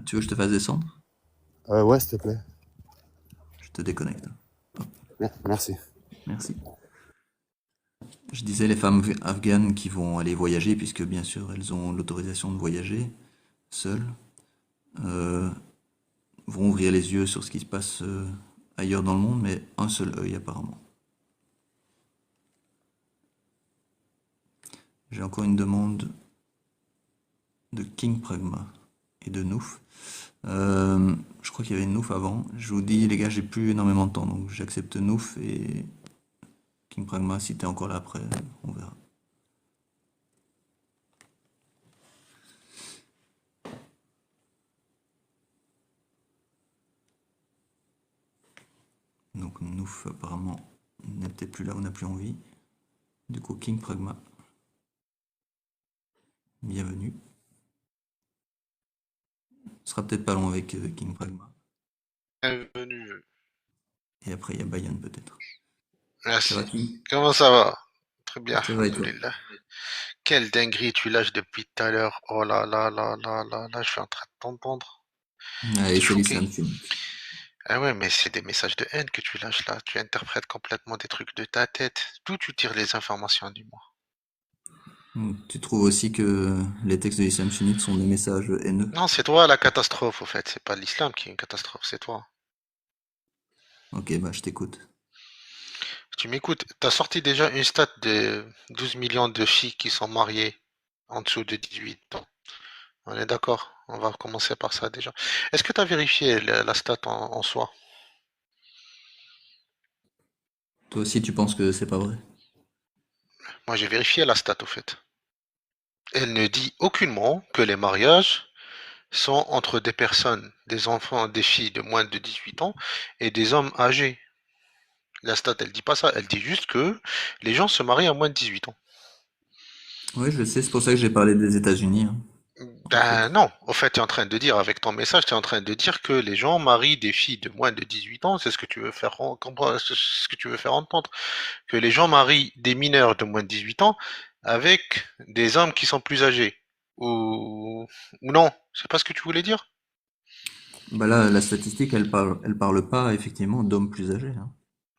Tu veux que je te fasse descendre? Ouais, s'il te plaît. Je te déconnecte. Merci. Merci. Je disais les femmes afghanes qui vont aller voyager, puisque bien sûr elles ont l'autorisation de voyager seules, euh, vont ouvrir les yeux sur ce qui se passe ailleurs dans le monde, mais un seul œil apparemment. J'ai encore une demande de King Pragma et de Nouf. Je crois qu'il y avait Nouf avant. Je vous dis les gars, j'ai plus énormément de temps, donc j'accepte Nouf et King Pragma si t'es encore là après, on verra. Donc Nouf apparemment n'était plus là, on n'a plus envie. Du coup King Pragma, bienvenue. Ce sera peut-être pas long avec King Pragma. Bienvenue. Et après il y a Bayan peut-être. Ça va Merci. King? Comment ça va? Très bien, Ça va et toi? alhamdoulilah. Quelle dinguerie tu lâches depuis tout à l'heure. Oh là là là là là là, je suis en train de t'entendre. Allez, J'étais c'est choqué. l'Islam Sunnite. Ah ouais, mais c'est des messages de haine que tu lâches là. Tu interprètes complètement des trucs de ta tête. D'où tu tires les informations, dis-moi. Tu trouves aussi que les textes de l'Islam Sunnite sont des messages haineux? Non, c'est toi la catastrophe, au fait. C'est pas l'islam qui est une catastrophe, c'est toi. Ok, bah je t'écoute. Tu m'écoutes, t'as sorti déjà une stat de 12 millions de filles qui sont mariées en dessous de 18 ans. On est d'accord? On va commencer par ça déjà. Est-ce que tu as vérifié la stat en soi? Toi aussi tu penses que c'est pas vrai? Moi, j'ai vérifié la stat au fait. Elle ne dit aucunement que les mariages sont entre des personnes, des enfants, des filles de moins de 18 ans et des hommes âgés. La stat, elle dit pas ça. Elle dit juste que les gens se marient à moins de 18 ans. Oui, je sais, c'est pour ça que j'ai parlé des États-Unis, hein, en fait. Ben non, au fait, tu es en train de dire, avec ton message, tu es en train de dire que les gens marient des filles de moins de 18 ans, c'est ce que tu veux faire comprendre, ce que tu veux faire entendre, que les gens marient des mineurs de moins de 18 ans avec des hommes qui sont plus âgés. Ou non, c'est pas ce que tu voulais dire? Bah là, la statistique, elle parle pas effectivement d'hommes plus âgés, hein.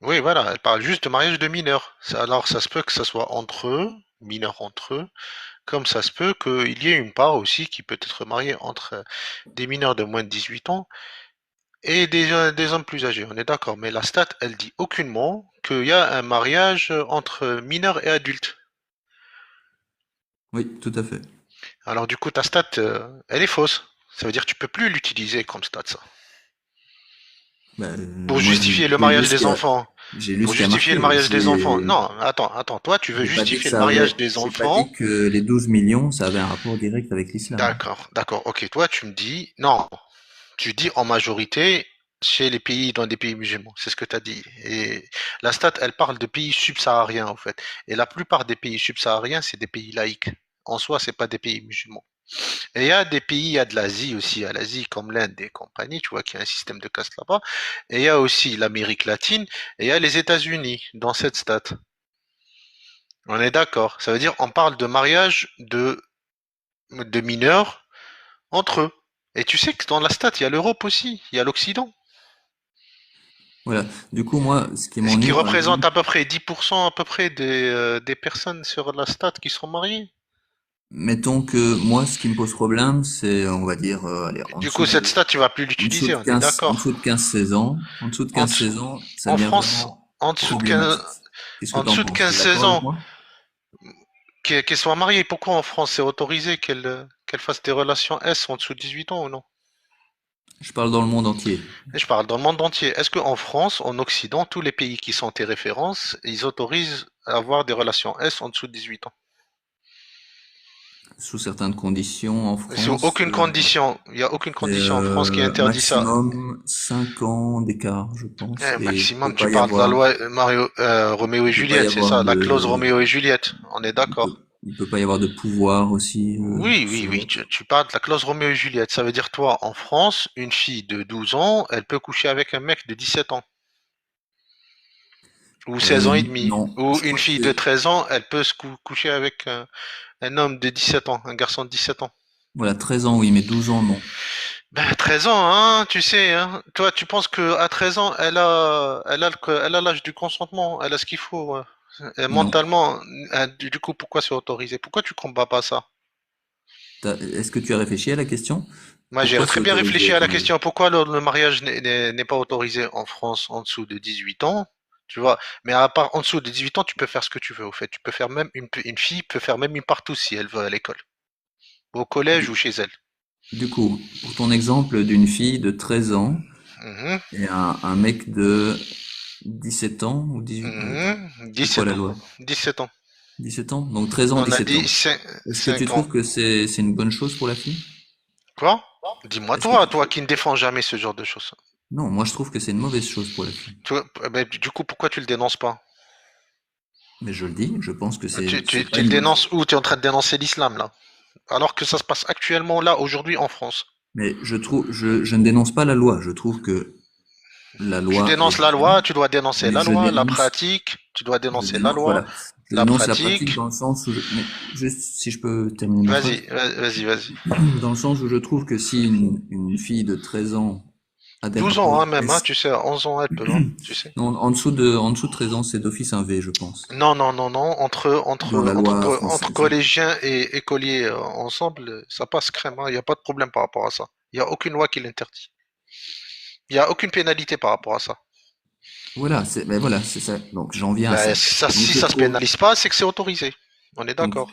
Oui, voilà, elle parle juste de mariage de mineurs. Alors, ça se peut que ça soit entre eux, mineurs entre eux, comme ça se peut qu'il y ait une part aussi qui peut être mariée entre des mineurs de moins de 18 ans et des hommes plus âgés, on est d'accord. Mais la stat, elle dit aucunement qu'il y a un mariage entre mineurs et adultes. Oui, tout à fait. Alors du coup, ta stat, elle est fausse. Ça veut dire que tu peux plus l'utiliser comme stat, ça. Bah, Pour moi, justifier le j'ai lu mariage ce des qu'il y a, enfants. j'ai lu Pour ce qui a justifier le marqué. mariage des enfants. Non, attends. Toi, tu veux J'ai pas dit que justifier le ça avait, mariage des j'ai pas dit enfants. que les 12 millions, ça avait un rapport direct avec l'islam. D'accord. Ok, toi, tu me dis, non. Tu dis en majorité chez les pays, dans des pays musulmans. C'est ce que tu as dit. Et la stat, elle parle de pays subsahariens, en fait. Et la plupart des pays subsahariens, c'est des pays laïques. En soi, c'est pas des pays musulmans. Et il y a des pays, il y a de l'Asie aussi, à l'Asie comme l'Inde et compagnie, tu vois qu'il y a un système de caste là-bas. Et il y a aussi l'Amérique latine et il y a les États-Unis dans cette stat. On est d'accord. Ça veut dire on parle de mariage de mineurs entre eux. Et tu sais que dans la stat, il y a l'Europe aussi, il y a l'Occident. Voilà. Du coup, moi, ce qui Ce qui m'ennuie, par représente exemple, à peu près 10% à peu près des personnes sur la stat qui sont mariées. mettons que moi, ce qui me pose problème, c'est, on va dire, allez, Du coup, cette stat, tu vas plus en dessous l'utiliser, de on est 15, en d'accord. dessous de 15-16 ans, en dessous de En, 15-16 ans, ça en devient France, vraiment en dessous de 15, problématique. Qu'est-ce que en t'en dessous de penses? T'es 15-16 d'accord avec ans, moi? qu'elle soit mariée. Pourquoi en France c'est autorisé qu'elle fasse des relations S en dessous de 18 ans ou non? Je parle dans le monde entier. Et je parle dans le monde entier. Est-ce qu'en France, en Occident, tous les pays qui sont tes références, ils autorisent à avoir des relations S en dessous de 18 ans? Sous certaines conditions, en Sous France, aucune condition. Il n'y a aucune c'est condition en France qui interdit ça. maximum 5 ans d'écart, je pense, et il Maximum, peut tu pas y parles de la avoir, loi Roméo et il peut pas y Juliette, c'est avoir ça, la clause de, Roméo et Juliette. On est d'accord. il peut pas y avoir de pouvoir aussi sur Oui, l'autre. tu parles de la clause Roméo et Juliette. Ça veut dire, toi, en France, une fille de 12 ans, elle peut coucher avec un mec de 17 ans. Ou 16 ans et demi. Non, Ou je une crois que fille de c'est, 13 ans, elle peut se coucher avec un homme de 17 ans, un garçon de 17 ans. voilà, 13 ans, oui, mais 12 ans, non. Ben, 13 ans, hein, tu sais, hein. Toi, tu penses que à 13 ans, elle a l'âge du consentement, elle a ce qu'il faut, ouais. Et Non. mentalement, du coup, pourquoi c'est autorisé? Pourquoi tu combats pas ça? Est-ce que tu as réfléchi à la question? Moi, j'ai Pourquoi c'est très bien autorisé réfléchi à à la ton avis? question pourquoi le mariage n'est pas autorisé en France en dessous de 18 ans, tu vois. Mais à part en dessous de 18 ans, tu peux faire ce que tu veux, au fait. Tu peux faire même une fille peut faire même une partouze si elle veut à l'école, au collège ou Du, chez elle. du coup, pour ton exemple d'une fille de 13 ans Mhm, et un mec de 17 ans ou 18, mhm. c'est quoi 17 la ans. loi? 17 ans. 17 ans? Donc 13 ans, On a 17 dit ans. Est-ce que tu 5 ans. trouves que c'est une bonne chose pour la fille? Quoi? Dis-moi Est-ce que toi, tu toi trouves? qui ne défends jamais ce genre de choses. Non, moi je trouve que c'est une mauvaise chose pour la fille. Ben, du coup, pourquoi tu le dénonces pas? Mais je le dis, je pense que c'est pas Tu le une bonne chose. dénonces où? Tu es en train de dénoncer l'islam là. Alors que ça se passe actuellement là, aujourd'hui en France. Mais je ne dénonce pas la loi. Je trouve que la Tu loi est dénonces la bonne, loi, tu dois dénoncer mais la loi, la pratique, tu dois je dénoncer la dénonce, loi, voilà. Je la dénonce la pratique pratique. dans le sens où mais juste si je peux terminer ma phrase, Vas-y. dans le sens où je trouve que si une fille de 13 ans a des 12 ans rapports hein, même, hein, S, tu sais, 11 ans elle peut, hein, tu sais. non, en dessous de 13 ans, c'est d'office un V, je pense, Non, dans la loi entre française. collégiens et écoliers ensemble, ça passe crème, hein, il n'y a pas de problème par rapport à ça. Il n'y a aucune loi qui l'interdit. Il n'y a aucune pénalité par rapport à ça. Voilà, mais voilà, c'est ça. Donc j'en viens à Ben, ça. ça, Donc si je ça se trouve, pénalise pas, c'est que c'est autorisé. On est donc d'accord.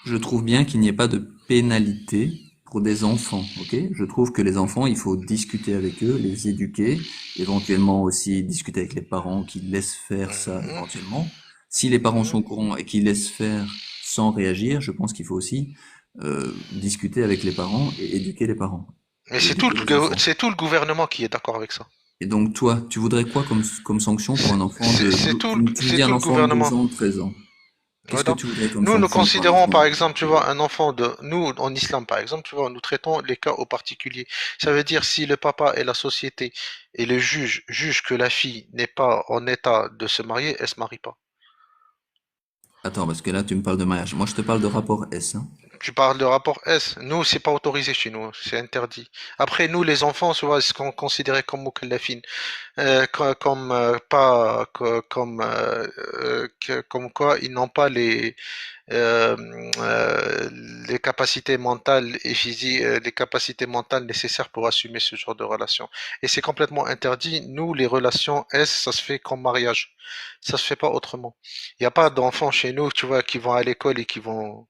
je trouve bien qu'il n'y ait pas de pénalité pour des enfants, ok? Je trouve que les enfants, il faut discuter avec eux, les éduquer, éventuellement aussi discuter avec les parents qui laissent faire ça Mhm, éventuellement. Si les parents mhm. sont au courant et qui laissent faire sans réagir, je pense qu'il faut aussi discuter avec les parents et éduquer les parents Mais et éduquer les enfants. c'est tout le gouvernement qui est d'accord avec ça. Et donc toi, tu voudrais quoi comme sanction pour un enfant tu me C'est dis un tout le enfant de gouvernement. 12 ans, 13 ans. Ouais, Qu'est-ce que non. tu voudrais comme Nous sanction pour un considérons, enfant par de exemple, tu 13 ans? vois, un enfant de, nous, en islam, par exemple, tu vois, nous traitons les cas au particulier. Ça veut dire si le papa et la société et le juge jugent que la fille n'est pas en état de se marier, elle se marie pas. Attends, parce que là, tu me parles de mariage. Moi, je te parle de rapport S, hein. Tu parles de rapport S. Nous, c'est pas autorisé chez nous, c'est interdit. Après, nous, les enfants, tu vois, sont considérés comme mukallafin. Comme pas comme comme quoi ils n'ont pas euh, les capacités mentales et physiques, les capacités mentales nécessaires pour assumer ce genre de relation. Et c'est complètement interdit. Nous, les relations S, ça se fait qu'en mariage. Ça se fait pas autrement. Il n'y a pas d'enfants chez nous, tu vois, qui vont à l'école et qui vont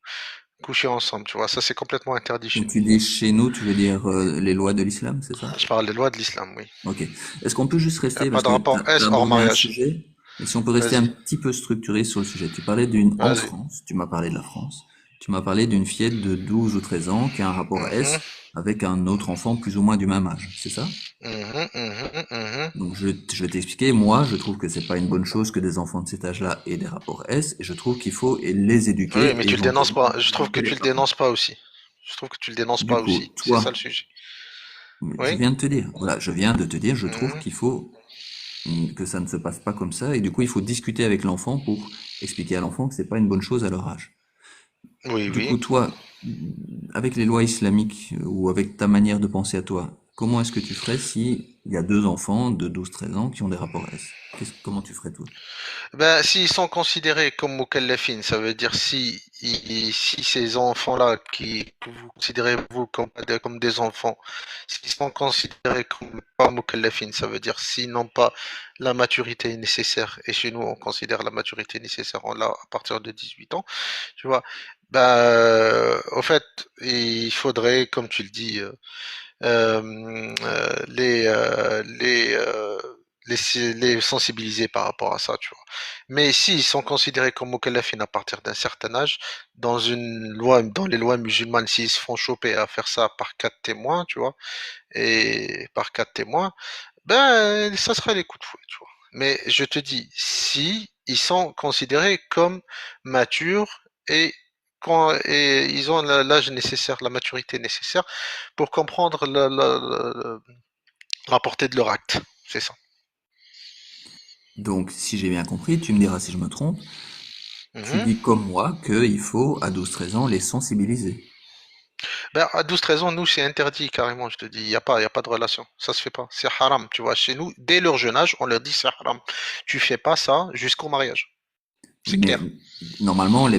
coucher ensemble, tu vois. Ça, c'est complètement interdit Quand chez nous. tu dis chez nous, tu veux dire les lois de l'islam, c'est ça? Je parle des lois de l'islam, oui. Ok. Est-ce qu'on peut juste Il n'y a rester, pas parce de que tu rapport as S hors abordé un mariage. sujet, et si on peut rester un Vas-y, petit peu structuré sur le sujet. Tu parlais d'une, en vas-y. France, tu m'as parlé de la France, tu m'as parlé d'une fillette de 12 ou 13 ans qui a un rapport Mhm, S avec un autre enfant plus ou moins du même âge, c'est ça? mhm. Donc je vais t'expliquer, moi je trouve que c'est pas une bonne chose que des enfants de cet âge-là aient des rapports S, et je trouve qu'il faut les Oui, éduquer mais et tu le dénonces éventuellement pas. Je trouve que éduquer les tu le parents. dénonces pas aussi. Je trouve que tu le dénonces Du pas coup, aussi. C'est ça le toi, sujet. je Oui. viens de te dire, voilà, je viens de te dire, je trouve Mhm. qu'il faut que ça ne se passe pas comme ça, et du coup il faut discuter avec l'enfant pour expliquer à l'enfant que c'est pas une bonne chose à leur âge. Oui, Du coup, oui. toi, avec les lois islamiques ou avec ta manière de penser à toi, comment est-ce que tu ferais si il y a deux enfants de 12 13 ans qui ont des rapports S? Comment tu ferais toi? Ben, s'ils sont considérés comme mukallafin, ça veut dire si ces enfants-là que vous considérez vous comme des enfants, s'ils sont considérés comme pas mukallafin, ça veut dire s'ils n'ont pas la maturité nécessaire, et chez nous on considère la maturité nécessaire là à partir de 18 ans, tu vois, au fait, il faudrait, comme tu le dis, les sensibiliser par rapport à ça, tu vois. Mais s'ils sont considérés comme mukallafin à partir d'un certain âge, dans les lois musulmanes, s'ils se font choper à faire ça par quatre témoins, tu vois, et par quatre témoins, ben, ça sera les coups de fouet, tu vois. Mais je te dis, si ils sont considérés comme matures et et ils ont l'âge nécessaire, la maturité nécessaire pour comprendre la portée de leur acte. C'est ça. Donc, si j'ai bien compris, tu me diras si je me trompe, tu Mhm. dis comme moi qu'il faut, à 12 13 ans, les sensibiliser. Ben, à 12-13 ans, nous, c'est interdit carrément, je te dis. Y a pas de relation. Ça se fait pas. C'est haram, tu vois. Chez nous, dès leur jeune âge, on leur dit c'est haram. Tu fais pas ça jusqu'au mariage. Oui, C'est mais clair. normalement,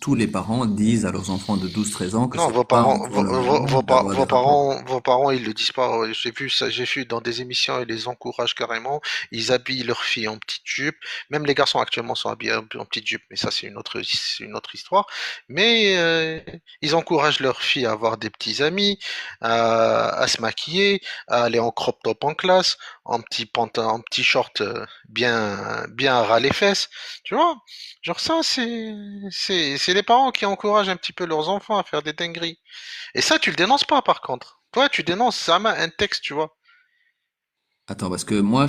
tous les parents disent à leurs enfants de 12-13 ans que Non, c'est pas encore le moment d'avoir des rapports. vos parents, ils le disent pas. J'ai vu ça, j'ai vu dans des émissions, ils les encouragent carrément. Ils habillent leurs filles en petite jupe. Même les garçons actuellement sont habillés en petite jupe, mais ça c'est une autre histoire. Mais ils encouragent leurs filles à avoir des petits amis, à se maquiller, à aller en crop top en classe, en petit pantalon, en petit short bien ras les fesses. Tu vois? Genre ça, c'est les parents qui encouragent un petit peu leurs enfants à faire des dingueries. Et ça, tu le dénonces pas, par contre. Toi, tu dénonces ça un texte, tu vois. Attends, parce que moi,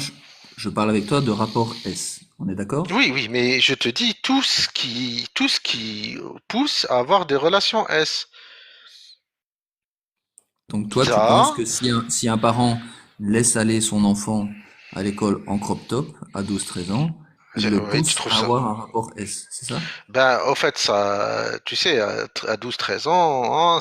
je parle avec toi de rapport S. On est d'accord? Oui, oui, mais je te dis tout ce qui pousse à avoir des relations S. Donc toi, tu penses Ça, que si un parent laisse aller son enfant à l'école en crop top à 12-13 ans, il le ouais, tu pousse trouves à ça. avoir un rapport S, c'est ça? Ben, au fait, ça, tu sais, à 12-13 ans, hein,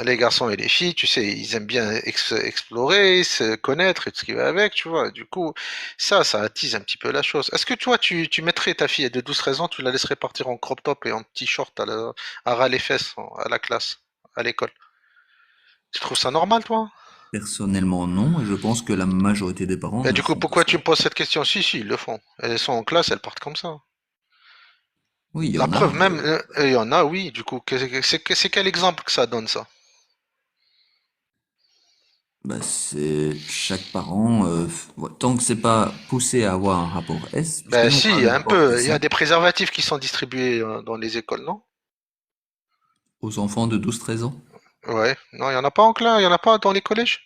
les garçons et les filles, tu sais, ils aiment bien explorer, se connaître et tout ce qui va avec, tu vois. Du coup, ça attise un petit peu la chose. Est-ce que toi, tu mettrais ta fille de 12-13 ans, tu la laisserais partir en crop top et en petit short à ras les fesses à la classe, à l'école? Tu trouves ça normal, toi? Personnellement, non, et je pense que la majorité des parents Ben, ne du coup, font pas pourquoi ça. tu me poses cette question? Si, si, ils le font. Elles sont en classe, elles partent comme ça. Oui, il y La en a. preuve même, il y en a, oui, du coup, c'est quel exemple que ça donne, ça? Bah, c'est chaque parent, ouais, tant que c'est pas poussé à avoir un rapport S, puisque Ben nous on parle si, de un rapport peu. Il y S, a hein, des préservatifs qui sont distribués dans les écoles, non? aux enfants de 12-13 ans. Ouais. Non, il y en a pas en classe, il y en a pas dans les collèges?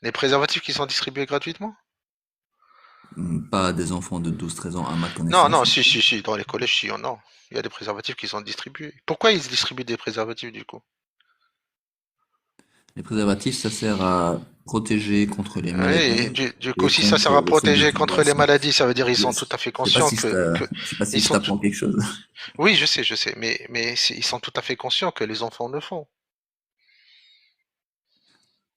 Les préservatifs qui sont distribués gratuitement? Pas des enfants de 12-13 ans à ma Non, connaissance. non, si, si, si, dans les collèges, si, il y en a. Il y a des préservatifs qui sont distribués. Pourquoi ils distribuent des préservatifs du coup? Les préservatifs, ça sert à protéger contre les Oui, maladies du coup, et si ça sert contre à le fait protéger d'être contre les garçon. maladies, ça veut dire ils sont tout Yes. à fait conscients Je sais pas ils si je sont tout, t'apprends quelque chose. oui, je sais, ils sont tout à fait conscients que les enfants le font.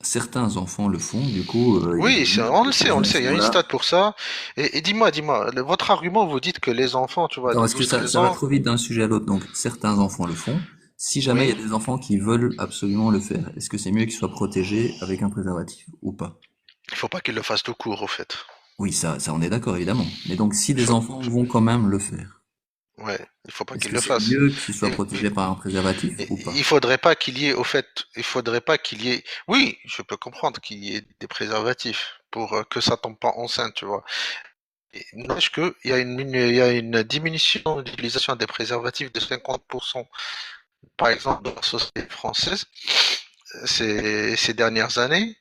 Certains enfants le font, du coup, ils Oui, évitent on de on poser le à sait, ce il y a une niveau-là. stat pour ça. Et dis-moi, votre argument, vous dites que les enfants, tu vois, Attends, de parce que 12-13 ça va ans, trop vite d'un sujet à l'autre. Donc, certains enfants le font. Si jamais il oui, y a des enfants qui veulent absolument le faire, est-ce que c'est mieux qu'ils soient protégés avec un préservatif ou pas? il faut pas qu'ils le fassent tout court, au fait. Oui, ça, on est d'accord, évidemment. Mais donc, si Il des faut, enfants vont quand même le faire, ouais, il faut pas est-ce qu'ils que le c'est fassent. mieux qu'ils soient Il, protégés par un préservatif ou pas? il faudrait pas qu'il y ait, au fait, il faudrait pas qu'il y ait, oui, je peux comprendre qu'il y ait des préservatifs pour que ça tombe pas enceinte, tu vois. Et n'empêche qu'il y a il y a une diminution d'utilisation des préservatifs de 50%, par exemple, dans la société française, ces dernières années.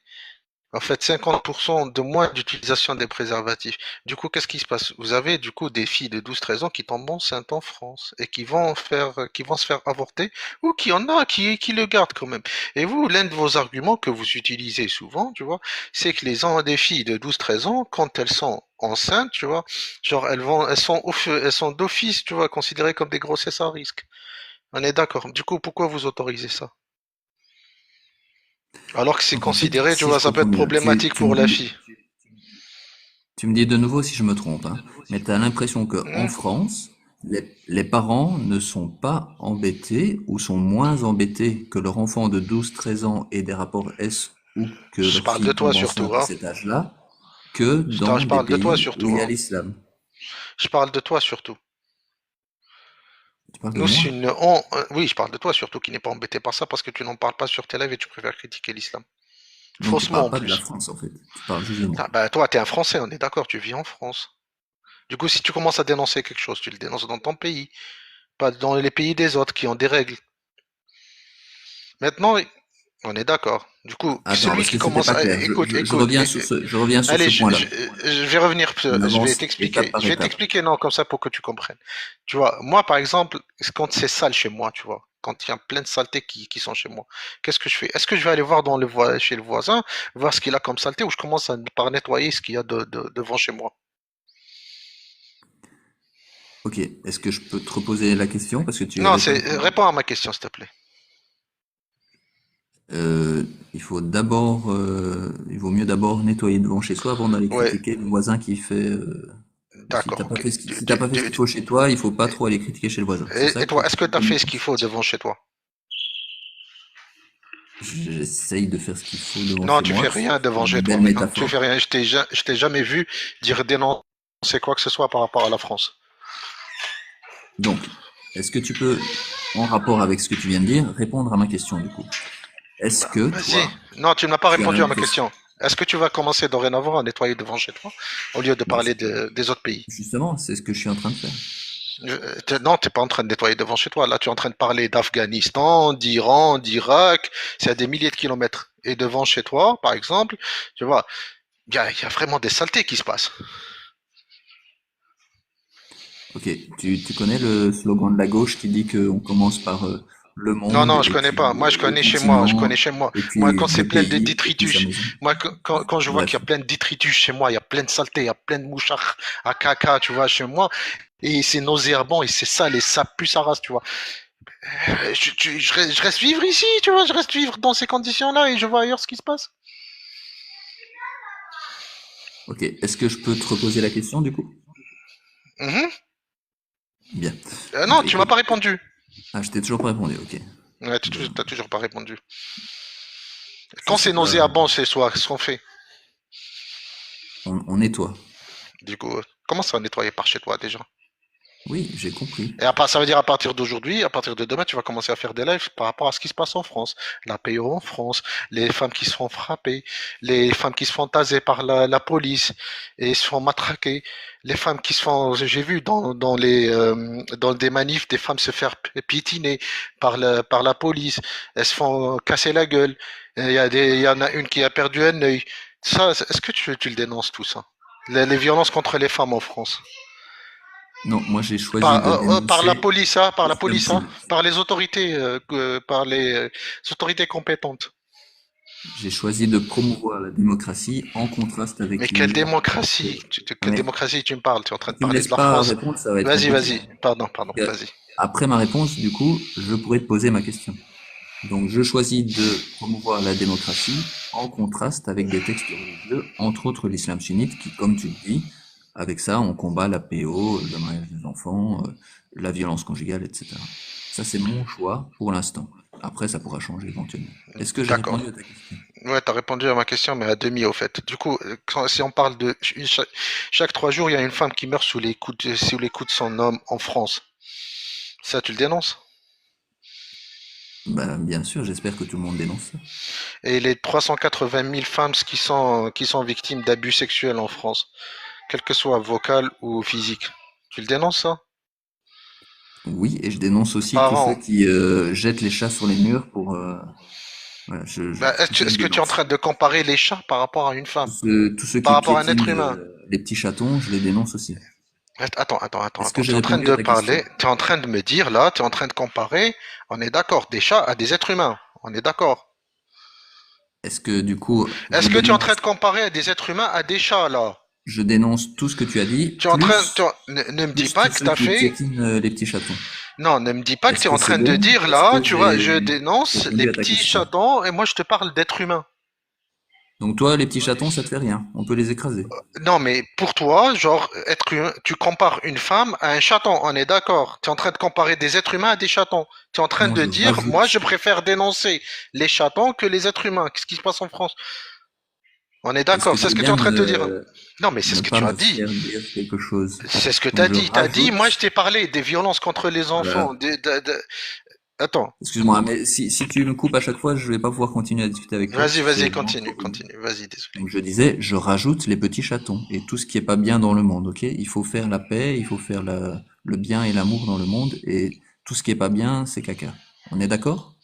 En fait, 50% de moins d'utilisation des préservatifs. Du coup, qu'est-ce qui se passe? Vous avez du coup des filles de 12-13 ans qui tombent enceintes en France et qui vont se faire avorter ou qui en a qui le gardent quand même. Et vous, l'un de vos arguments que vous utilisez souvent, tu vois, c'est que des filles de 12-13 ans, quand elles sont enceintes, tu vois, genre elles sont d'office, tu vois, considérées comme des grossesses à risque. On est d'accord. Du coup, pourquoi vous autorisez ça? Alors que c'est Donc, en fait, considéré, tu si vois, je ça peut comprends être bien, problématique pour la fille. tu me dis de nouveau si je me trompe, hein, mais tu as l'impression que en Hmm. France, les parents ne sont pas embêtés ou sont moins embêtés que leur enfant de 12-13 ans ait des rapports S ou que Je leur parle de fille toi tombe surtout, enceinte à hein. cet âge-là que dans Je des parle de toi pays où surtout, il y a hein. l'islam. Je parle de toi surtout. Tu parles de Nous, moi? oui, je parle de toi surtout qui n'est pas embêté par ça parce que tu n'en parles pas sur tes lives et tu préfères critiquer l'islam. Donc tu Faussement parles en pas de la plus. France en fait, tu parles juste de moi. Ah, bah, toi, t'es un Français, on est d'accord, tu vis en France. Du coup, si tu commences à dénoncer quelque chose, tu le dénonces dans ton pays, pas dans les pays des autres qui ont des règles. Maintenant, on est d'accord. Du coup, Attends, celui parce qui que c'était commence pas à... clair. Écoute, Je reviens sur allez, ce point-là. je vais revenir, On je vais avance étape t'expliquer. par Je vais étape. t'expliquer, non, comme ça pour que tu comprennes. Tu vois, moi, par exemple, quand c'est sale chez moi, tu vois, quand il y a plein de saletés qui sont chez moi, qu'est-ce que je fais? Est-ce que je vais aller voir chez le voisin, voir ce qu'il a comme saleté, ou je commence par nettoyer ce qu'il y a devant chez moi? Ok, est-ce que je peux te reposer la question parce que tu Non, réponds? réponds à ma question, s'il te plaît. Il faut d'abord, il vaut mieux d'abord nettoyer devant chez soi avant d'aller Ouais, critiquer le voisin qui fait. Si d'accord, t'as pas ok. fait si t'as pas fait ce qu'il faut chez toi, il faut pas trop aller critiquer chez le voisin. C'est ça Et que tu toi, est-ce que tu as fait ce qu'il penses? faut devant chez toi? J'essaye de faire ce qu'il faut devant Non, chez tu moi. fais rien C'est devant une chez belle toi, mec. Hein. Tu fais métaphore. rien. Je t'ai jamais vu dire dénoncer quoi que ce soit par rapport à la France. Donc, est-ce que tu peux, en rapport avec ce que tu viens de dire, répondre à ma question du coup? Est-ce Bah, que vas-y. toi, Non, tu ne m'as pas tu as répondu à ma l'impression, question. Est-ce que tu vas commencer dorénavant à nettoyer devant chez toi au lieu de bah, parler des autres pays? justement, c'est ce que je suis en train de faire. Non, t'es pas en train de nettoyer devant chez toi. Là, tu es en train de parler d'Afghanistan, d'Iran, d'Irak. C'est à des milliers de kilomètres. Et devant chez toi, par exemple, tu vois, il y a vraiment des saletés qui se passent. Ok, tu connais le slogan de la gauche qui dit qu'on commence par le Non, monde non, je et connais puis pas. Moi, je le connais chez moi. Je connais continent chez moi. et Moi, quand puis c'est le plein de pays et puis sa détritus, maison. moi, quand je vois qu'il Bref, y a plein de détritus chez moi, il y a plein de saletés, il y a plein de mouchards à caca, tu vois, chez moi, et c'est nauséabond et c'est sale et ça pue sa race, tu vois. Je reste vivre ici, tu vois, je reste vivre dans ces conditions-là et je vois ailleurs ce qui se passe. ok. Est-ce que je peux te reposer la question du coup? Mhm. Bien. Donc Non, tu m'as écoute, pas répondu. ah, je t'ai toujours pas répondu. Ok. Ouais, Bon, t'as toujours pas répondu. je Quand sais c'est pas. nauséabond chez soi, qu'est-ce qu'on fait? On nettoie. Du coup, comment ça va nettoyer par chez toi déjà? Oui, j'ai compris. Et à part, ça veut dire à partir d'aujourd'hui, à partir de demain, tu vas commencer à faire des lives par rapport à ce qui se passe en France. La PO en France, les femmes qui se font frapper, les femmes qui se font taser par la police et se font matraquer, les femmes qui se font, j'ai vu dans des manifs, des femmes se faire piétiner par la police, elles se font casser la gueule. Il y en a une qui a perdu un œil. Ça, est-ce que tu le dénonces tout ça? Les violences contre les femmes en France. Non, moi j'ai choisi de Par la dénoncer police, hein, l'islamophobe. par les autorités, par les autorités compétentes. J'ai choisi de promouvoir la démocratie en contraste Mais avec quelle les. démocratie? Quelle Mais démocratie tu me parles? Tu es en train si de tu me parler de laisses la pas France. répondre, ça va être Vas-y, compliqué. vas-y. Pardon, vas-y. Après ma réponse, du coup, je pourrais te poser ma question. Donc, je choisis de promouvoir la démocratie en contraste avec des textes religieux, entre autres l'islam sunnite, qui, comme tu le dis, avec ça, on combat la PO, le mariage des enfants, la violence conjugale, etc. Ça, c'est mon choix pour l'instant. Après, ça pourra changer éventuellement. Est-ce que j'ai D'accord. répondu à ta question? Ouais, t'as répondu à ma question, mais à demi au fait. Du coup, si on parle de chaque 3 jours, il y a une femme qui meurt sous les coups de son homme en France. Ça, tu le dénonces? Ben, bien sûr, j'espère que tout le monde dénonce ça. Et les 380 000 femmes qui sont victimes d'abus sexuels en France, quel que soit vocal ou physique. Tu le dénonces, ça? Oui, et je dénonce aussi Par tous ceux an. qui jettent les chats sur les murs pour... voilà, Bah, tout ça, je est-ce que tu es en dénonce. train de comparer les chats par rapport à une femme? Tous ceux Par qui rapport à un piétinent être humain? les petits chatons, je les dénonce aussi. Est-ce que Attends. j'ai Tu es en train répondu à de ta question? parler, tu es en train de me dire là, tu es en train de comparer, on est d'accord, des chats à des êtres humains. On est d'accord. Est-ce que du coup, Est-ce que tu es en train de comparer des êtres humains à des chats là? je dénonce tout ce que tu as dit, Tu es en train, ne me dis plus pas tous que ceux tu as qui fait. piétinent les petits chatons? Non, ne me dis pas que Est-ce tu es que en c'est train de bon? dire Est-ce là, que tu vois, je j'ai dénonce les répondu à ta petits question? chatons et moi je te parle d'êtres humains. Donc toi, les petits chatons, ça te fait rien. On peut les écraser. Non, mais pour toi, genre, être humain, tu compares une femme à un chaton, on est d'accord. Tu es en train de comparer des êtres humains à des chatons. Tu es en train Non, de je dire, moi, rajoute. je préfère dénoncer les chatons que les êtres humains. Qu'est-ce qui se passe en France? On est Est-ce que d'accord, c'est tu ce veux que tu es bien en train de te dire. Non, mais c'est ne ce que pas tu as me dit. faire dire quelque chose? C'est ce que tu Donc as je dit. Tu as dit, moi, je rajoute. t'ai parlé des violences contre les enfants. Voilà. Attends, Excuse-moi, mais si tu me coupes à chaque fois, je vais pas pouvoir continuer à discuter avec toi parce que c'est vas-y, vraiment trop pénible. continue. Vas-y, désolé. Donc je disais, je rajoute les petits chatons et tout ce qui est pas bien dans le monde, ok? Il faut faire la paix, il faut faire le bien et l'amour dans le monde et tout ce qui est pas bien, c'est caca. On est d'accord?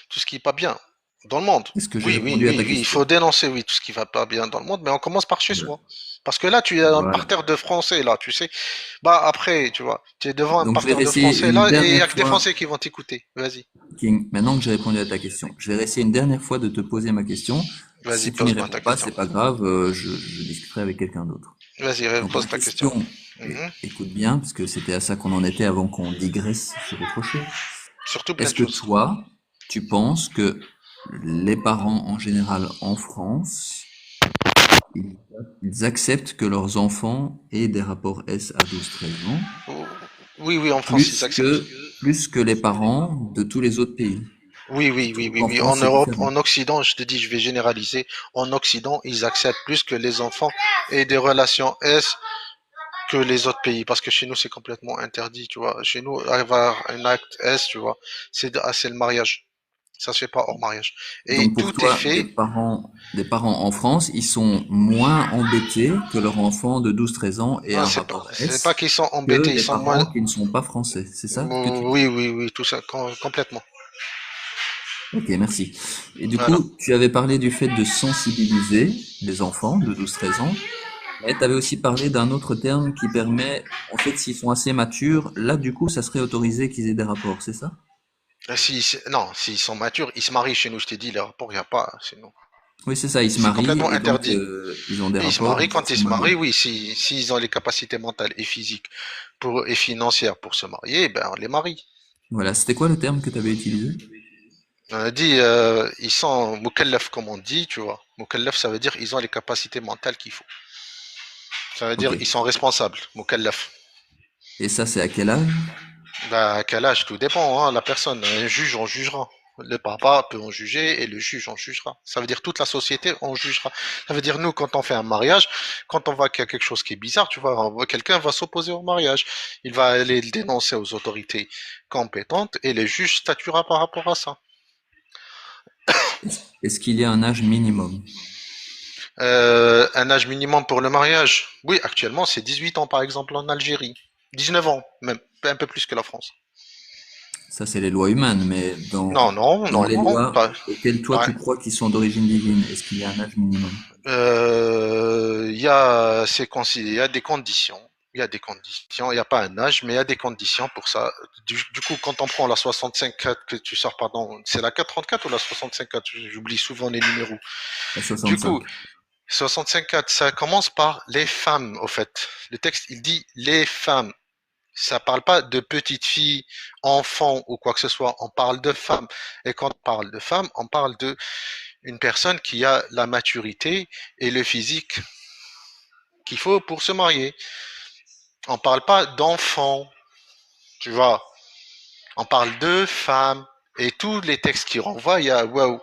Tout ce qui est pas bien dans le monde. Est-ce que j'ai répondu à ta Oui, il question? faut dénoncer, oui, tout ce qui va pas bien dans le monde, mais on commence par chez Voilà. soi. Parce que là, tu es un Voilà. parterre de Français, là, tu sais. Bah, après, tu vois, tu es devant un Donc je vais parterre de réessayer Français, une là, et il y a dernière que des fois, Français qui vont t'écouter. Vas-y, King, maintenant que j'ai répondu à ta question, je vais réessayer une dernière fois de te poser ma question. vas-y, Si tu n'y pose-moi ta réponds pas, question. c'est pas grave, je discuterai avec quelqu'un d'autre. Donc ma Pose ta question. question Mhm. Écoute bien, parce que c'était à ça qu'on en était avant qu'on digresse sur autre chose. Surtout plein Est-ce de que choses. toi, tu penses que les parents en général en France, ils, ils acceptent que leurs enfants aient des rapports S à 12-13 ans, Oui, oui, en France, ils plus acceptent. que, plus que les parents de tous les autres pays? Oui, Tu oui, oui, trouves oui, qu'en oui. En France, c'est Europe, différent? en Occident, je te dis, je vais généraliser. En Occident, ils acceptent plus que les enfants aient des relations S que les autres pays. Parce que chez nous, c'est complètement interdit, tu vois. Chez nous, avoir un acte S, tu vois, c'est le mariage. Ça se fait pas hors mariage. Et Donc pour tout est toi, fait. des parents en France, ils sont moins embêtés que leur enfant de 12-13 ans ait Non, un rapport c'est pas S qu'ils sont que embêtés, ils les sont moins. parents qui ne sont pas français. C'est ça que tu dis? Oui, oui, oui, tout ça, complètement. Ok, merci. Et du Voilà. coup, tu avais parlé du fait de sensibiliser les enfants de 12-13 ans, mais tu avais aussi parlé d'un autre terme qui permet, en fait, s'ils sont assez matures, là, du coup, ça serait autorisé qu'ils aient des rapports, c'est ça? Non, s'ils sont matures, ils se marient chez nous, je t'ai dit, les rapports, il n'y a pas, chez nous. Oui, c'est ça, ils se C'est marient complètement et donc interdit. ils ont des Et ils se rapports marient une fois qu'ils quand ils sont se mariés. marient, oui, s'ils ont les capacités mentales et physiques et financières pour se marier, ben on les marie. Voilà, c'était quoi le terme que tu avais utilisé? On a dit, ils sont mukallaf comme on dit, tu vois. Mukallaf, ça veut dire ils ont les capacités mentales qu'il faut. Ça veut Ok. dire ils sont responsables, mukallaf. Et ça, c'est à quel âge? Bah, à quel âge, tout dépend, hein, la personne. Un juge en jugera. Le papa peut en juger et le juge en jugera. Ça veut dire toute la société en jugera. Ça veut dire nous, quand on fait un mariage, quand on voit qu'il y a quelque chose qui est bizarre, tu vois, quelqu'un va s'opposer au mariage. Il va aller le dénoncer aux autorités compétentes et le juge statuera par rapport à ça. Est-ce qu'il y a un âge minimum? Un âge minimum pour le mariage. Oui, actuellement, c'est 18 ans, par exemple, en Algérie. 19 ans, même. Un peu plus que la France. Ça, c'est les lois humaines, mais Non, non, dans non, les non. lois auxquelles toi Ouais. tu crois qu'ils sont d'origine divine, est-ce qu'il y a un âge minimum? Il y a des conditions. Il y a des conditions. Il n'y a pas un âge, mais il y a des conditions pour ça. Du coup, quand on prend la 65.4 que tu sors, pardon, c'est la 434 ou la 65.4? J'oublie souvent les numéros. À Du coup, 65. 65.4, ça commence par les femmes, au fait. Le texte, il dit les femmes. Ça parle pas de petites filles, enfants ou quoi que ce soit. On parle de femmes. Et quand on parle de femmes, on parle de une personne qui a la maturité et le physique qu'il faut pour se marier. On parle pas d'enfants, tu vois. On parle de femmes. Et tous les textes qui renvoient, il y a waouh,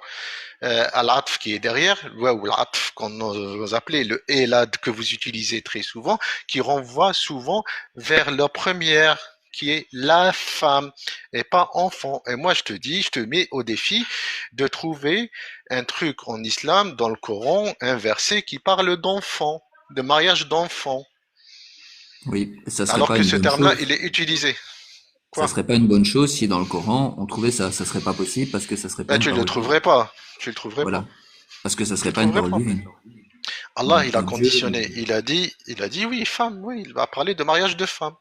al-atf qui est derrière, waouh, l'atf qu'on nous appelait le elad que vous utilisez très souvent, qui renvoie souvent vers la première qui est la femme et pas enfant. Et moi, je te dis, je te mets au défi de trouver un truc en islam, dans le Coran, un verset qui parle d'enfant, de mariage d'enfant, Oui, ça serait alors pas que une ce bonne terme-là, chose. il est utilisé. Ça Quoi? serait pas une bonne chose si dans le Coran on trouvait ça. Ça serait pas possible parce que ça serait pas Ben, une tu le parole divine. trouverais pas. Tu le trouverais pas. Voilà. Parce que ça Tu le serait pas une trouverais parole pas. divine. Allah, il Donc a Dieu, conditionné. Il a dit oui, femme, oui, il va parler de mariage de femme.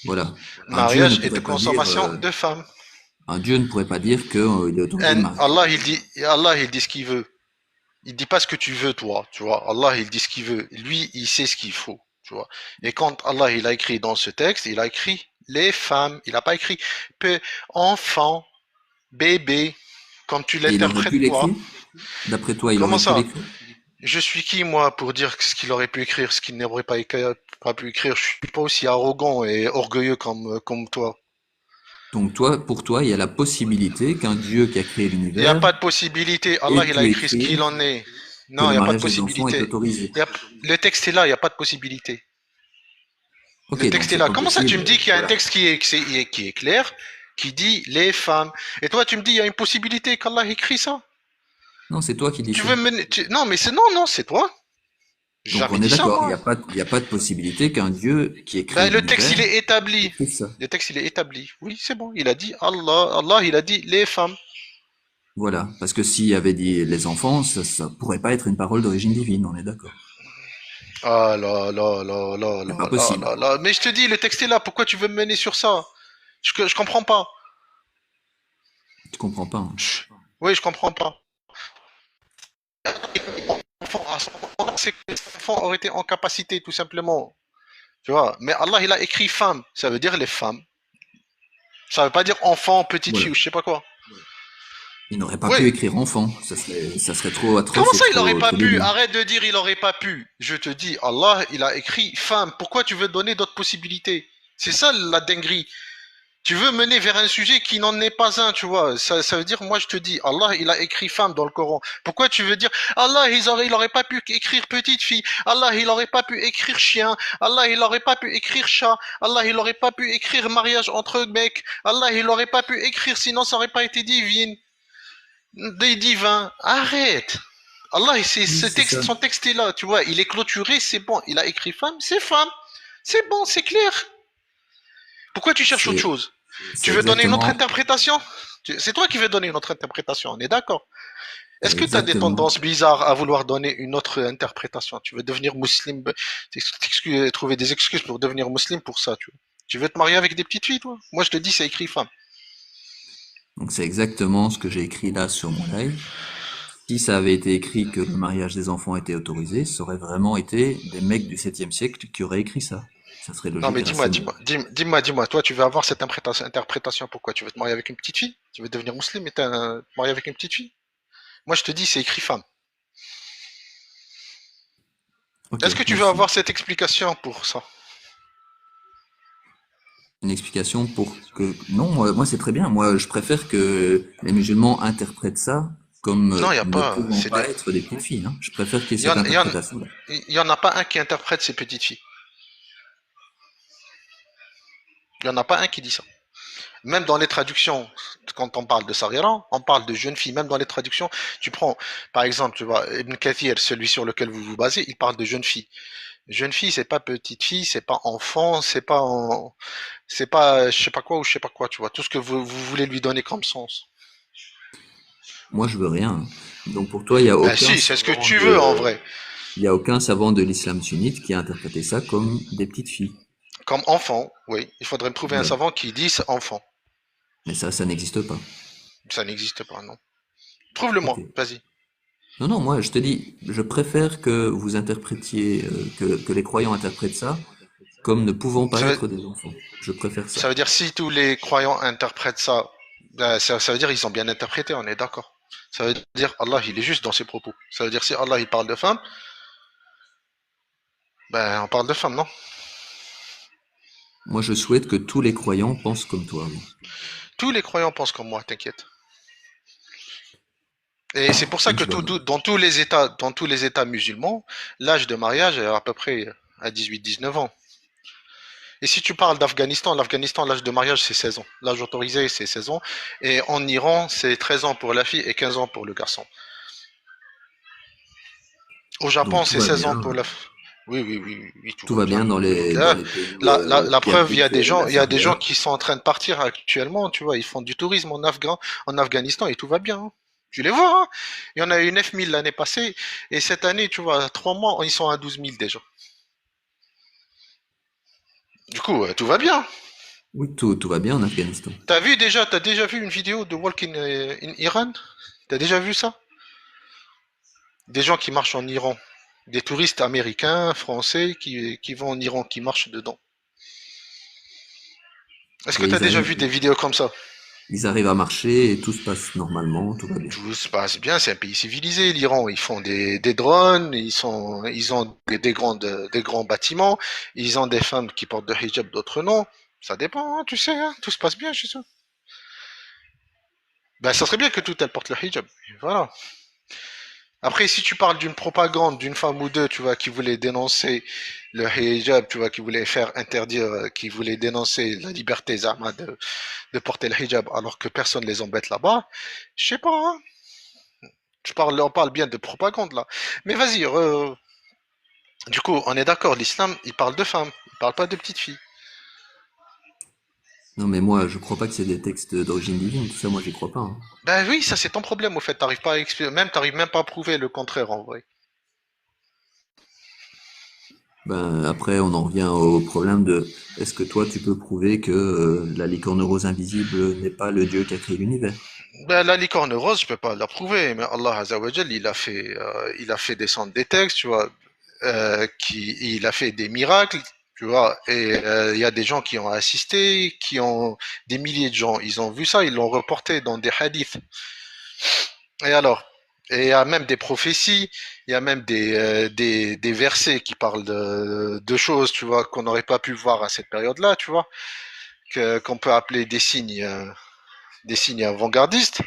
voilà. Un Dieu ne Mariage et de pourrait pas dire, consommation de femmes. un Dieu ne pourrait pas dire que, il est autorisé de marier. Allah, il dit ce qu'il veut. Il dit pas ce que tu veux, toi, tu vois. Allah, il dit ce qu'il veut. Lui, il sait ce qu'il faut, tu vois. Et quand Allah, il a écrit dans ce texte, il a écrit les femmes. Il a pas écrit enfant, bébé, comme tu Et il aurait pu l'interprètes, toi. l'écrire? D'après toi, il Comment aurait pu ça? l'écrire? Je suis qui, moi, pour dire ce qu'il aurait pu écrire, ce qu'il n'aurait pas pu écrire? Je suis pas aussi arrogant et orgueilleux comme toi. Donc toi, pour toi, il y a la possibilité qu'un Dieu qui a créé Il n'y a pas l'univers de possibilité. Allah, ait il a pu écrit ce écrire qu'il en est. que Non, il le n'y a pas de mariage des enfants est possibilité. autorisé. Le texte est là, il n'y a pas de possibilité. Le Ok, donc texte est c'est là. pas Comment ça, tu me possible. dis qu'il y a un Voilà. texte qui est clair, qui dit les femmes. Et toi, tu me dis il y a une possibilité qu'Allah écrit ça. Non, c'est toi qui dis Tu ça. veux me... Non, mais non, non, c'est toi. J'ai Donc jamais on est dit ça, d'accord, moi. il y a pas de possibilité qu'un Dieu qui ait créé Ben, le texte, il l'univers est établi. écrive ça. Le texte, il est établi. Oui, c'est bon. Il a dit Allah, il a dit les femmes. Voilà. Parce que s'il avait dit les enfants, ça pourrait pas être une parole d'origine divine, on est d'accord. Ah là là là là C'est là pas là possible. là là. Mais je te dis, le texte est là. Pourquoi tu veux me mener sur ça? Je comprends pas. Tu comprends pas, hein. Oui, je comprends pas. C'est que les enfants auraient été en capacité, tout simplement. Tu vois, mais Allah, il a écrit femme. Ça veut dire les femmes. Ça veut pas dire enfant, petite fille Voilà. ou je sais pas quoi. Il n'aurait pas pu Oui. écrire enfant. Ça serait trop Comment atroce et ça, il aurait pas trop pu? débile. Arrête de dire il aurait pas pu. Je te dis, Allah, il a écrit femme. Pourquoi tu veux donner d'autres possibilités? C'est ça la dinguerie. Tu veux mener vers un sujet qui n'en est pas un, tu vois. Ça veut dire, moi je te dis, Allah, il a écrit femme dans le Coran. Pourquoi tu veux dire, Allah, il aurait pas pu écrire petite fille. Allah, il aurait pas pu écrire chien. Allah, il aurait pas pu écrire chat. Allah, il aurait pas pu écrire mariage entre mecs. Allah, il aurait pas pu écrire, sinon ça aurait pas été divin. Des divins. Arrête. Allah, c'est Oui, ce c'est texte, ça. son texte est là, tu vois. Il est clôturé, c'est bon. Il a écrit femme, c'est femme. C'est bon, c'est clair. Pourquoi tu cherches autre C'est chose? Tu c'est veux donner une autre exactement, interprétation? C'est toi qui veux donner une autre interprétation, on est d'accord. c'est Est-ce que tu as des exactement. tendances bizarres à vouloir donner une autre interprétation? Tu veux devenir musulman, trouver des excuses pour devenir musulman pour ça, tu vois. Tu veux te marier avec des petites filles, toi? Moi, je te dis, c'est écrit femme. Donc c'est exactement ce que j'ai écrit là sur mon live. Si ça avait été écrit que le mariage des enfants était autorisé, ça aurait vraiment été des mecs du 7e siècle qui auraient écrit ça. Ça serait Non, logique mais et rationnel. dis-moi, toi, tu veux avoir cette interprétation, pourquoi? Tu veux te marier avec une petite fille? Tu veux devenir musulman et te marier avec une petite fille? Moi, je te dis, c'est écrit femme. Ok, Est-ce que tu veux merci. avoir cette explication pour ça? Une explication pour que... Non, moi c'est très bien. Moi je préfère que les musulmans interprètent ça comme Non, il n'y a ne pas. pouvant pas être des petites filles, hein. Je préfère qu'il y ait Il y cette en, il y en, interprétation-là. il y en a pas un qui interprète ces petites filles. Il y en a pas un qui dit ça. Même dans les traductions, quand on parle de Sarira, on parle de jeunes filles. Même dans les traductions, tu prends, par exemple, tu vois, Ibn Kathir, celui sur lequel vous vous basez, il parle de jeunes filles. Jeune fille, c'est pas petite fille, c'est pas enfant, c'est pas, je sais pas quoi ou je sais pas quoi, tu vois. Tout ce que vous voulez lui donner comme sens. Moi je veux rien, hein. Donc pour toi, Ben si, c'est ce que tu veux en de... vrai. il y a aucun savant de l'islam sunnite qui a interprété ça comme des petites filles. Comme enfant, oui. Il faudrait me trouver un Voilà. savant qui dise enfant. Mais ça n'existe pas. Ça n'existe pas, non. Ok. Trouve-le-moi, vas-y. Non, non, moi je te dis, je préfère que vous interprétiez, que les croyants interprètent ça comme ne pouvant pas Ça veut, être des enfants. Je préfère ça. ça veut dire si tous les croyants interprètent ça, ben, ça veut dire ils ont bien interprété, on est d'accord. Ça veut dire Allah il est juste dans ses propos. Ça veut dire si Allah il parle de femme, ben on parle de femme, non? Moi, je souhaite que tous les croyants pensent comme toi, oui. Tous les croyants pensent comme moi, t'inquiète. Et c'est pour ça que Inch'Allah. dans tous les États musulmans, l'âge de mariage est à peu près à 18-19 ans. Et si tu parles d'Afghanistan, l'Afghanistan, l'âge de mariage, c'est 16 ans. L'âge autorisé, c'est 16 ans. Et en Iran, c'est 13 ans pour la fille et 15 ans pour le garçon. Au Donc Japon, c'est 16 ans pour la fille. Oui, tout tout va va bien. bien dans Là, les pays la qui preuve, appliquent la il y a des gens charia. qui sont en train de partir actuellement, tu vois, ils font du tourisme en Afghanistan et tout va bien, hein. Tu les vois, hein. Il y en a eu 9 000 l'année passée et cette année, tu vois, 3 mois, ils sont à 12 000 déjà. Du coup, tout va bien. Oui, tout va bien en Afghanistan. T'as déjà vu une vidéo de Walk in Iran? T'as déjà vu ça? Des gens qui marchent en Iran. Des touristes américains, français qui vont en Iran, qui marchent dedans. Est-ce que Et t'as déjà vu des vidéos comme ça? ils arrivent à marcher et tout se passe normalement, tout va bien. Tout se passe bien, c'est un pays civilisé, l'Iran. Ils font des drones, ils ont des grands bâtiments, ils ont des femmes qui portent de hijab, d'autres non. Ça dépend, hein, tu sais, hein, tout se passe bien chez eux. Ben, ça serait bien que tout elles portent le hijab. Voilà. Après, si tu parles d'une propagande d'une femme ou deux, tu vois, qui voulait dénoncer le hijab, tu vois, qui voulait faire interdire, qui voulait dénoncer la liberté Zama de porter le hijab alors que personne les embête là-bas, je sais pas, hein. On parle bien de propagande là. Mais vas-y, du coup, on est d'accord, l'islam, il parle de femmes, il parle pas de petites filles. Non, mais moi, je crois pas que c'est des textes d'origine divine, tout ça, moi, j'y crois pas, hein. Ben oui, ça c'est ton problème au fait, t'arrives même pas à prouver le contraire en vrai. Ben, après, on en revient au problème de est-ce que toi, tu peux prouver que la licorne rose invisible n'est pas le Dieu qui a créé l'univers? Ben, la licorne rose, je peux pas la prouver, mais Allah Azzawajal, il a fait descendre des textes, tu vois, il a fait des miracles, Tu vois, et il y a des gens qui ont assisté, qui ont des milliers de gens, ils ont vu ça, ils l'ont reporté dans des hadiths. Et alors, et il y a même des prophéties, il y a même des versets qui parlent de choses, tu vois, qu'on n'aurait pas pu voir à cette période-là, tu vois, qu'on peut appeler des signes avant-gardistes,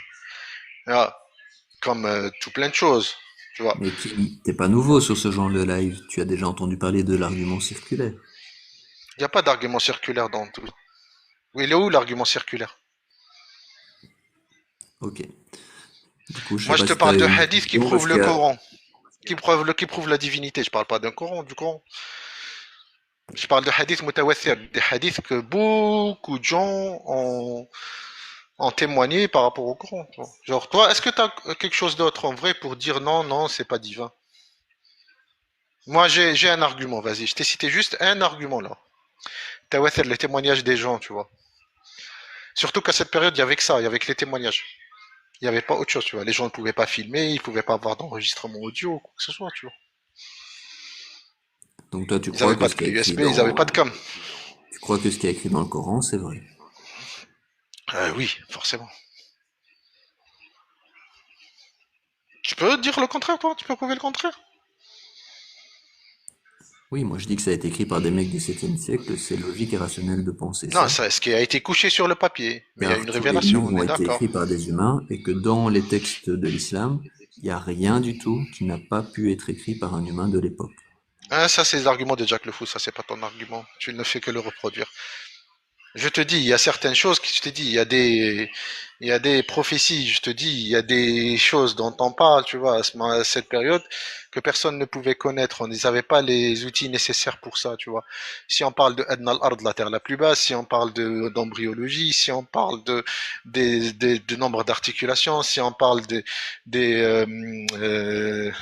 voilà, comme tout plein de choses, tu vois. Mais t'es pas nouveau sur ce genre de live. Tu as déjà entendu parler de l'argument circulaire. Il n'y a pas d'argument circulaire dans tout. Oui, il est où l'argument circulaire? Ok. Du coup, je sais Moi, je pas te si tu parle as de une hadiths qui question prouvent parce le qu'il y a... Coran, qui prouvent la divinité. Je parle pas d'un Coran, du Coran. Je parle de hadiths mutawathir, des hadiths que beaucoup de gens ont témoigné par rapport au Coran. Genre, toi, est-ce que tu as quelque chose d'autre en vrai pour dire non, non, c'est pas divin? Moi, j'ai un argument, vas-y. Je t'ai cité juste un argument là. Tawathir, les témoignages des gens, tu vois. Surtout qu'à cette période, il y avait que ça, il y avait que les témoignages. Il n'y avait pas autre chose, tu vois. Les gens ne pouvaient pas filmer, ils ne pouvaient pas avoir d'enregistrement audio, ou quoi que ce soit, tu vois. Donc toi, tu Ils crois n'avaient que pas de ce qui est clé écrit USB, ils n'avaient pas de dans... com. Tu crois que ce qui est écrit dans le Coran, c'est vrai. Oui, forcément. Tu peux dire le contraire, toi? Tu peux prouver le contraire? Oui, moi je dis que ça a été écrit par des mecs du 7e siècle, c'est logique et rationnel de penser Non, ça. c'est ce qui a été couché sur le papier. Mais il y a Car une tous les révélation, livres on ont est été d'accord. écrits par des humains et que dans les textes de l'islam, il n'y a rien du tout qui n'a pas pu être écrit par un humain de l'époque. Ah, ça, c'est l'argument de Jack le Fou, ça, c'est pas ton argument. Tu ne fais que le reproduire. Je te dis, il y a certaines choses qui, je te dis, il y a des prophéties, je te dis, il y a des choses dont on parle, tu vois, à cette période, que personne ne pouvait connaître. On n'avait pas les outils nécessaires pour ça, tu vois. Si on parle de Adna al-Ard, la terre la plus basse, si on parle d'embryologie, si on parle de nombre d'articulations, si on parle des, de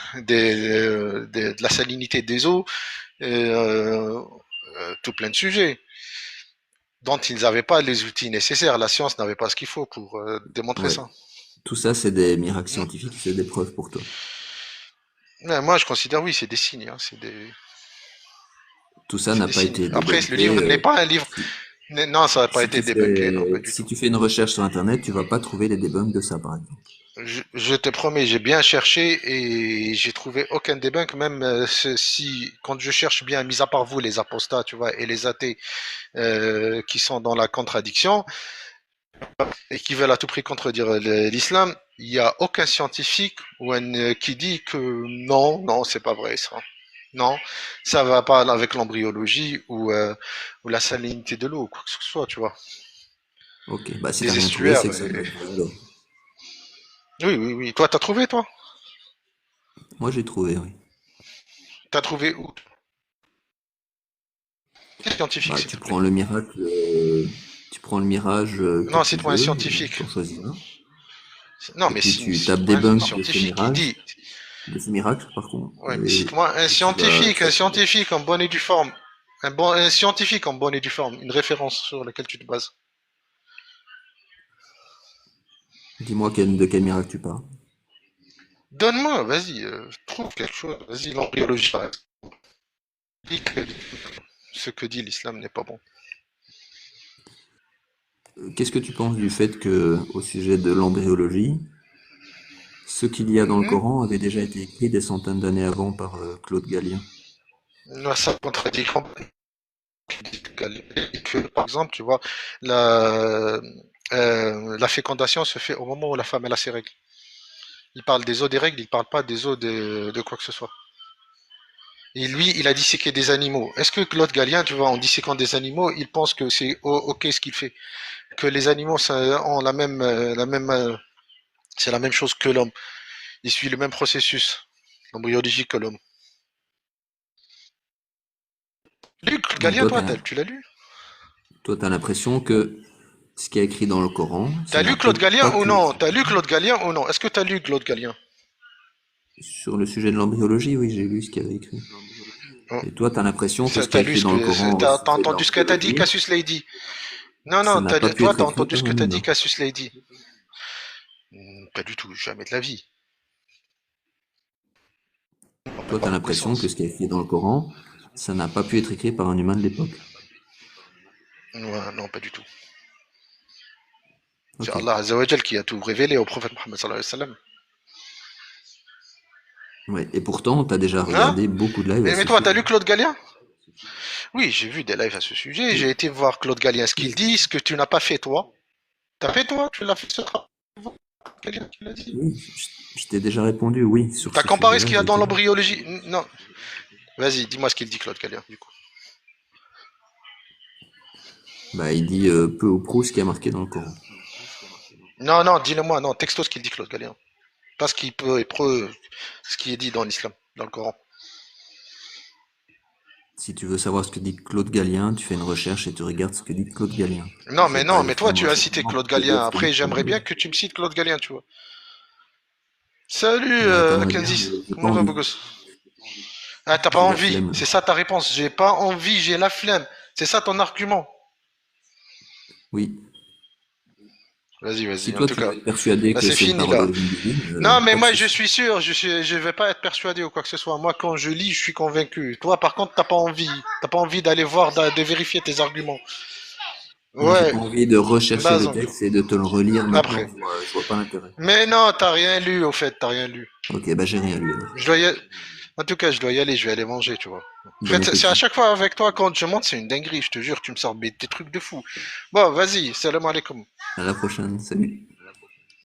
la salinité des eaux, tout plein de sujets dont ils n'avaient pas les outils nécessaires. La science n'avait pas ce qu'il faut pour démontrer Ouais. ça. Tout ça, c'est des miracles Hmm. scientifiques, c'est des preuves pour toi. Ouais, moi, je considère, oui, c'est des signes. Hein, Tout ça c'est n'a des pas signes. été Après, le débunké. livre n'est pas un livre. Si, Non, ça n'a pas si été tu débunké, non, pas fais, du si tout. tu fais une recherche sur Internet, tu vas pas trouver les debunks de ça, par exemple. Je te promets, j'ai bien cherché et j'ai trouvé aucun debunk, même si, quand je cherche bien, mis à part vous, les apostats, tu vois, et les athées qui sont dans la contradiction, et qui veulent à tout prix contredire l'islam, il n'y a aucun scientifique qui dit que non, non, c'est pas vrai ça. Non, ça va pas avec l'embryologie ou la salinité de l'eau ou quoi que ce soit, tu vois. Ok, bah si t'as Des rien trouvé, estuaires. c'est que ça doit être vrai alors. Oui, oui, oui. Toi, t'as trouvé, toi? Moi j'ai trouvé, oui. T'as trouvé où? Quel scientifique, Bah s'il tu te plaît? prends le miracle, tu prends le mirage que Non, tu cite-moi un veux, scientifique. t'en choisis un, Non, et mais puis tu tapes cite-moi un debunk scientifique qui dit. de ce miracle par contre, Ouais, mais cite-moi tu un vas trouver. scientifique en bonne et due forme. Un scientifique en bonne et due forme. Une référence sur laquelle tu te bases. Dis-moi de quel miracle tu parles. Donne-moi, vas-y, trouve quelque chose. Vas-y, l'embryologie, par exemple. Dis que ce que dit l'islam n'est pas bon. Qu'est-ce que tu penses du fait que, au sujet de l'embryologie, ce qu'il y a dans le Mhm. Coran avait déjà été écrit des centaines d'années avant par Claude Galien? Là, ça contredit que, par exemple, tu vois, la, la fécondation se fait au moment où la femme elle a ses règles. Il parle des os des règles, il parle pas des os de quoi que ce soit. Et lui, il a disséqué des animaux. Est-ce que Claude Galien, tu vois, en disséquant des animaux, il pense que c'est ok ce qu'il fait? Que les animaux ont c'est la même chose que l'homme. Il suit le même processus embryologique que l'homme. Lu Claude Donc Galien, toi, tu l'as lu? toi, t'as l'impression que ce qui est écrit dans le Coran, ça T'as n'a lu Claude Galien pas ou pu non? être T'as lu écrit. Claude Galien ou non? Est-ce que t'as lu Claude Galien? Sur le sujet de l'embryologie, oui, j'ai lu ce qu'il y avait écrit. Oh. Et toi, t'as l'impression que ce qui T'as est lu écrit ce dans le que Coran au t'as sujet de entendu ce que t'as dit l'embryologie, Cassius Lady. Non, ça non, n'a pas pu toi être t'as écrit entendu ce par que un t'as dit humain. Cassius Lady. Pas du tout, jamais de la vie. Toi, Même t'as par l'impression que connaissance. ce qui est écrit dans le Coran, Ça n'a pas pu être écrit par un humain de l'époque. Ouais, non, pas du tout. C'est Ok. Allah Azzawajal qui a tout révélé au prophète Mohammed sallallahu alayhi wa sallam. Ouais. Et pourtant, t'as déjà Hein? regardé beaucoup de lives à Mais ce toi, t'as lu sujet. Claude Gallien? Oui, j'ai vu des lives à ce sujet. J'ai Oui. été voir Claude Gallien, ce qu'il Oui. dit, ce que tu n'as pas fait toi. T'as fait toi? Tu l'as fait ce travail? Quelqu'un qui l'a dit. Oui. Je t'ai déjà répondu oui sur T'as ce comparé ce sujet-là. qu'il y a dans l'embryologie? Non. Vas-y, dis-moi ce qu'il dit Claude Gallien, du coup. Bah, il dit peu ou prou ce qui est marqué dans le Coran. Non, non, dis-le-moi, non, texto ce qu'il dit Claude Gallien. Pas ce qu'il peut, ce qui est dit dans l'islam, dans le Coran. Si tu veux savoir ce que dit Claude Gallien, tu fais une recherche et tu regardes ce que dit Claude Gallien. Non, Je vais non, pas mais toi, défendre tu as cité forcément Claude te dire Gallien. ce que dit Après, Claude j'aimerais bien Gallien. que tu me cites Claude Gallien, tu vois. Salut, Bah, t'aimerais bien, Kenzie. mais j'ai pas Comment va, beau envie. gosse? Ah, t'as pas J'ai la envie. flemme. C'est ça ta réponse. J'ai pas envie, j'ai la flemme. C'est ça ton argument. Oui. Vas-y, Si vas-y. En toi tout tu veux cas, être persuadé là, que c'est c'est une fini, parole là. divine, Non, mais pas de moi, je souci. suis sûr. Je vais pas être persuadé ou quoi que ce soit. Moi, quand je lis, je suis convaincu. Toi, par contre, t'as pas envie. T'as pas envie d'aller voir, de vérifier tes arguments. Non, j'ai pas Ouais, envie de rechercher le Bazang. texte et de te le relire maintenant. Après. Je vois pas l'intérêt. Mais non, t'as rien lu, au fait. T'as rien lu. Ok, bah j'ai rien lu alors. Je dois y aller. En tout cas, je dois y aller. Je vais aller manger, tu vois. En Bon fait, c'est à appétit. chaque fois avec toi, quand je monte, c'est une dinguerie. Je te jure, tu me sors des trucs de fou. Bon, vas-y. Salam alaikum. À la prochaine. Salut.